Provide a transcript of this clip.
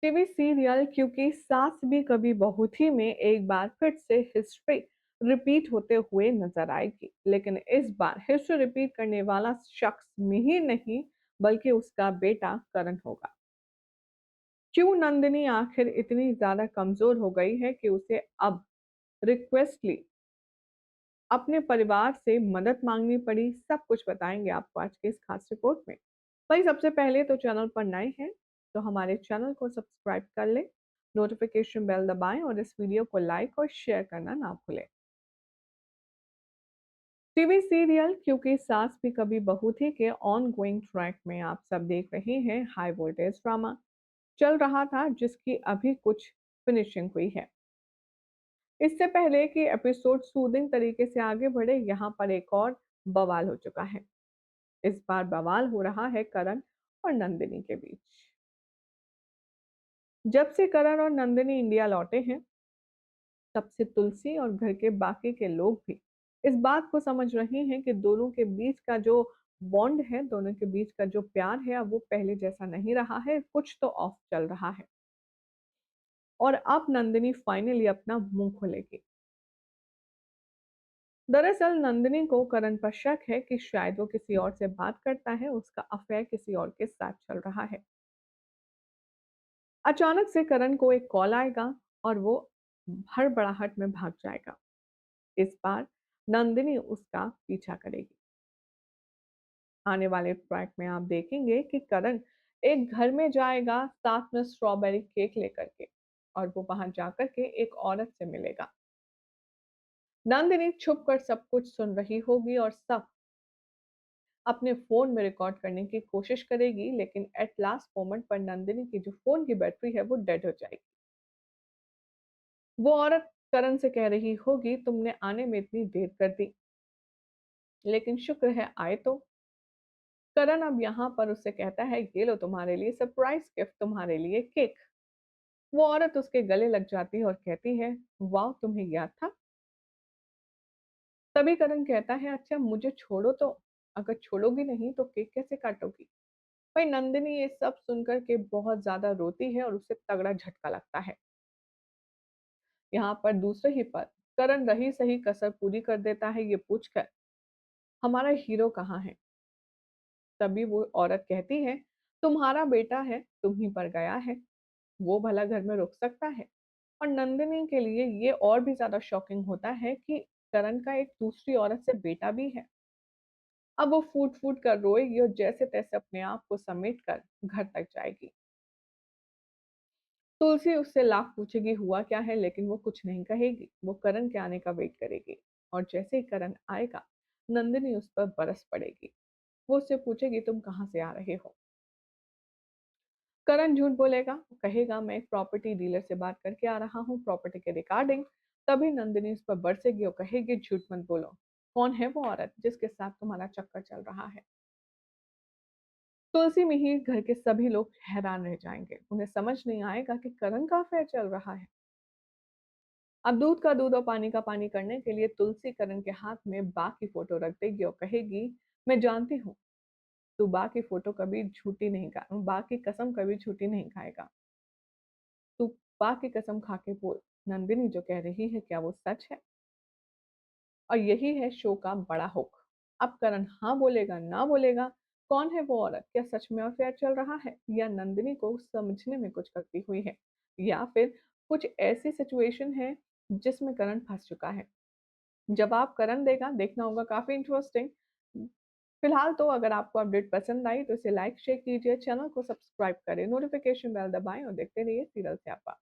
TV serial क्योंकि सास भी कभी बहू थी में एक बार फिर से हिस्ट्री रिपीट होते हुए नजर आएगी, लेकिन इस बार हिस्ट्री रिपीट करने वाला शख्स मिहिर नहीं बल्कि उसका बेटा करण होगा। क्यों नंदिनी आखिर इतनी ज्यादा कमजोर हो गई है कि उसे अब रिक्वेस्टली अपने परिवार से मदद मांगनी पड़ी, सब कुछ बताएंगे आपको आज के इस खास रिपोर्ट में। भाई सबसे पहले तो चैनल पर नए हैं तो हमारे चैनल को सब्सक्राइब कर लें, नोटिफिकेशन बेल दबाएं और इस वीडियो को लाइक और शेयर करना ना भूलें। टीवी सीरियल क्योंकि सास भी कभी बहू थी के ऑन गोइंग ट्रैक में आप सब देख रहे हैं हाई वोल्टेज ड्रामा चल रहा था जिसकी अभी कुछ फिनिशिंग हुई है। इससे पहले कि एपिसोड सूदिंग तरीके से आगे बढ़े, यहाँ पर एक और बवाल हो चुका है। इस बार बवाल हो रहा है करण और नंदिनी के बीच। जब से करण और नंदिनी इंडिया लौटे हैं, तब से तुलसी और घर के बाकी के लोग भी इस बात को समझ रहे हैं कि दोनों के बीच का जो बॉन्ड है, दोनों के बीच का जो प्यार है, अब वो पहले जैसा नहीं रहा है, कुछ तो ऑफ चल रहा है। और अब नंदिनी फाइनली अपना मुंह खोलेगी। दरअसल नंदिनी को करण पर शक है कि शायद वो किसी और से बात करता है, उसका अफेयर किसी और के साथ चल रहा है। अचानक से करण को एक कॉल आएगा और वो हड़बड़ाहट में भाग जाएगा। इस बार नंदिनी उसका पीछा करेगी। आने वाले ट्रैक में आप देखेंगे कि करण एक घर में जाएगा साथ में स्ट्रॉबेरी केक लेकर के, और वो वहां जाकर के एक औरत से मिलेगा। नंदिनी छुप कर सब कुछ सुन रही होगी और सब अपने फोन में रिकॉर्ड करने की कोशिश करेगी, लेकिन एट लास्ट मोमेंट पर नंदिनी की जो फोन की बैटरी है वो डेड हो जाएगी। वो औरत करण से कह रही होगी, तुमने आने में इतनी देर कर दी, लेकिन शुक्र है आए तो। करण अब यहाँ पर उससे कहता है, ये लो तुम्हारे लिए सरप्राइज गिफ्ट, तुम्हारे लिए केक। वो औरत उसके गले लग जाती है और कहती है, वाह तुम्हें याद था। तभी करण कहता है, अच्छा मुझे छोड़ो तो, अगर छोड़ोगी नहीं तो केक कैसे काटोगी। भाई नंदिनी ये सब सुनकर के बहुत ज्यादा रोती है और उसे तगड़ा झटका लगता है। यहाँ पर दूसरे ही पर करण रही सही कसर पूरी कर देता है ये पूछकर, हमारा हीरो कहाँ है। तभी वो औरत कहती है, तुम्हारा बेटा है, तुम ही पर गया है, वो भला घर में रुक सकता है। और नंदिनी के लिए ये और भी ज्यादा शॉकिंग होता है कि करण का एक दूसरी औरत से बेटा भी है। अब वो फूट फूट कर रोएगी और जैसे तैसे अपने आप को समेट कर घर तक जाएगी। तुलसी उससे लाख पूछेगी हुआ क्या है, लेकिन वो कुछ नहीं कहेगी, वो करण के आने का वेट करेगी। और जैसे ही करण आएगा, नंदिनी उस पर बरस पड़ेगी। वो उससे पूछेगी, तुम कहाँ से आ रहे हो। करण झूठ बोलेगा, वो कहेगा मैं एक प्रॉपर्टी डीलर से बात करके आ रहा हूँ प्रॉपर्टी के रिगार्डिंग। तभी नंदिनी उस पर बरसेगी और कहेगी, झूठ मत बोलो, कौन है वो औरत जिसके साथ तुम्हारा चक्कर चल रहा है। तुलसी में ही घर के सभी लोग हैरान रह जाएंगे, उन्हें समझ नहीं आएगा कि करण का अफेयर चल रहा है। अब दूध का दूध और पानी का पानी करने के लिए तुलसी करण के हाथ में बा की फोटो रख देगी और कहेगी, मैं जानती हूँ तू बा की फोटो कभी झूठी नहीं खा बा की कसम कभी झूठी नहीं खाएगा। तू बा की कसम खा के बोल, नंदिनी जो कह रही है क्या वो सच है। और यही है शो का बड़ा हुक। अब करण हाँ बोलेगा ना बोलेगा, कौन है वो औरत, क्या सच में अफेयर चल रहा है या नंदिनी को समझने में कुछ गलती हुई है, या फिर कुछ ऐसी सिचुएशन है जिसमें करण फंस चुका है। जवाब करण देगा, देखना होगा काफी इंटरेस्टिंग। फिलहाल तो अगर आपको अपडेट पसंद आई तो इसे लाइक शेयर कीजिए, चैनल को सब्सक्राइब करें, नोटिफिकेशन बेल दबाएं और देखते रहिए सीरियल स्यापा।